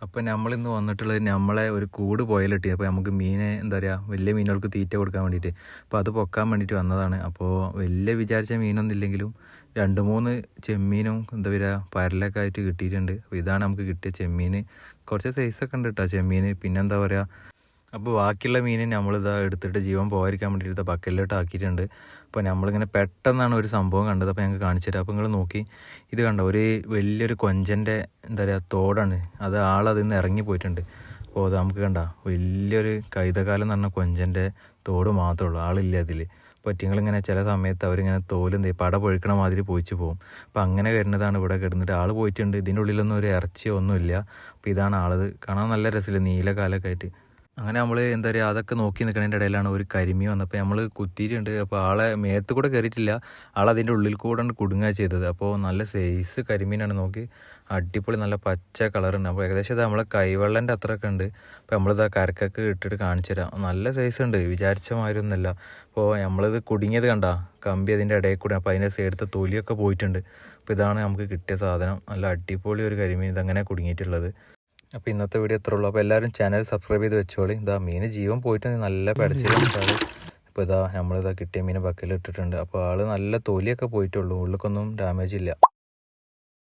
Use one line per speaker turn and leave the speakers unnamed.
അപ്പോൾ നമ്മളിന്ന് വന്നിട്ടുള്ളത് നമ്മളെ ഒരു കൂട് പുഴയിലിട്ടി. അപ്പോൾ നമുക്ക് മീനെ എന്താ പറയുക, വലിയ മീനുകൾക്ക് തീറ്റ കൊടുക്കാൻ വേണ്ടിയിട്ട് അപ്പോൾ അത് പൊക്കാൻ വേണ്ടിയിട്ട് വന്നതാണ്. അപ്പോൾ വലിയ വിചാരിച്ച മീനൊന്നും ഇല്ലെങ്കിലും 2-3 ചെമ്മീനും എന്താ പറയുക പരലൊക്കെ ആയിട്ട് കിട്ടിയിട്ടുണ്ട്. അപ്പോൾ ഇതാണ് നമുക്ക് കിട്ടിയ ചെമ്മീൻ. കുറച്ച് സൈസൊക്കെ ഉണ്ട് കേട്ടോ ചെമ്മീൻ. പിന്നെന്താ പറയുക, അപ്പോൾ ബാക്കിയുള്ള മീൻ നമ്മളിതാ എടുത്തിട്ട് ജീവൻ പോകാതിരിക്കാൻ വേണ്ടിയിട്ട് ബക്കറ്റിലോട്ട് ആക്കിയിട്ടുണ്ട്. അപ്പോൾ നമ്മളിങ്ങനെ പെട്ടെന്നാണ് ഒരു സംഭവം കണ്ടത്. അപ്പോൾ ഞങ്ങൾക്ക് കാണിച്ചു തരാം. അപ്പോൾ നിങ്ങൾ നോക്കി, ഇത് കണ്ടോ, ഒരു വലിയൊരു കൊഞ്ചൻ്റെ എന്താ പറയുക തോടാണ് അത്. ആളതിൽ നിന്ന് ഇറങ്ങി പോയിട്ടുണ്ട്. അപ്പോൾ അത് നമുക്ക് കണ്ട വലിയൊരു കൈതകാലം എന്ന് പറഞ്ഞ കൊഞ്ചൻ്റെ തോട് മാത്രമേ ഉള്ളൂ, ആളില്ല അതിൽ. പറ്റിങ്ങളിങ്ങനെ ചില സമയത്ത് അവരിങ്ങനെ തോലും പട പൊഴിക്കണ മാതിരി പോയിച്ച് പോകും. അപ്പോൾ അങ്ങനെ വരുന്നതാണ് ഇവിടെ കിടന്നിട്ട് ആൾ പോയിട്ടുണ്ട്. ഇതിൻ്റെ ഉള്ളിലൊന്നും ഒരു ഇറച്ചിയോ ഒന്നുമില്ല. അപ്പോൾ ഇതാണ് ആളത്. കാണാൻ നല്ല രസമില്ല, നീല കാലൊക്കെ ആയിട്ട്. അങ്ങനെ നമ്മൾ എന്താ പറയുക അതൊക്കെ നോക്കി നിൽക്കുന്നതിൻ്റെ ഇടയിലാണ് ഒരു കരിമീൻ വന്നപ്പോൾ നമ്മൾ കുത്തിയിട്ടുണ്ട്. അപ്പോൾ ആളെ മേത്ത് കൂടെ കയറിയിട്ടില്ല, ആളതിൻ്റെ ഉള്ളിൽ കൂടെ കുടുങ്ങുക ചെയ്തത്. അപ്പോൾ നല്ല സൈസ് കരിമീനാണ്, നോക്കി അടിപൊളി നല്ല പച്ച കളറുണ്ട്. അപ്പോൾ ഏകദേശം ഇത് നമ്മളെ കൈവെള്ളൻ്റെ അത്രയൊക്കെ ഉണ്ട്. അപ്പോൾ നമ്മളിത് കരക്കൊക്കെ ഇട്ടിട്ട് കാണിച്ചു തരാം. നല്ല സൈസ് ഉണ്ട്, വിചാരിച്ച മാതിരി ഒന്നുമല്ല. അപ്പോൾ നമ്മളിത് കുടുങ്ങിയത് കണ്ട കമ്പി അതിൻ്റെ ഇടയിൽ കൂടെ, അപ്പോൾ അതിൻ്റെ സൈഡത്തെ തൊലിയൊക്കെ പോയിട്ടുണ്ട്. അപ്പോൾ ഇതാണ് നമുക്ക് കിട്ടിയ സാധനം, നല്ല അടിപൊളി ഒരു കരിമീൻ. ഇതങ്ങനെ കുടുങ്ങിയിട്ടുള്ളത്. അപ്പോൾ ഇന്നത്തെ വീഡിയോ എത്ര ഉള്ളൂ. അപ്പോൾ എല്ലാവരും ചാനൽ സബ്സ്ക്രൈബ് ചെയ്ത് വെച്ചോളി. ഇതാ മീൻ ജീവൻ പോയിട്ട് നല്ല പടച്ചിട്ടാണ്. അപ്പോൾ ഇതാ നമ്മളിതാ കിട്ടിയ മീൻ ബക്കറ്റിൽ ഇട്ടിട്ടുണ്ട്. അപ്പോൾ ആൾ നല്ല തൊലിയൊക്കെ പോയിട്ടുള്ളൂ, ഉള്ളിലേക്കൊന്നും ഡാമേജ് ഇല്ല.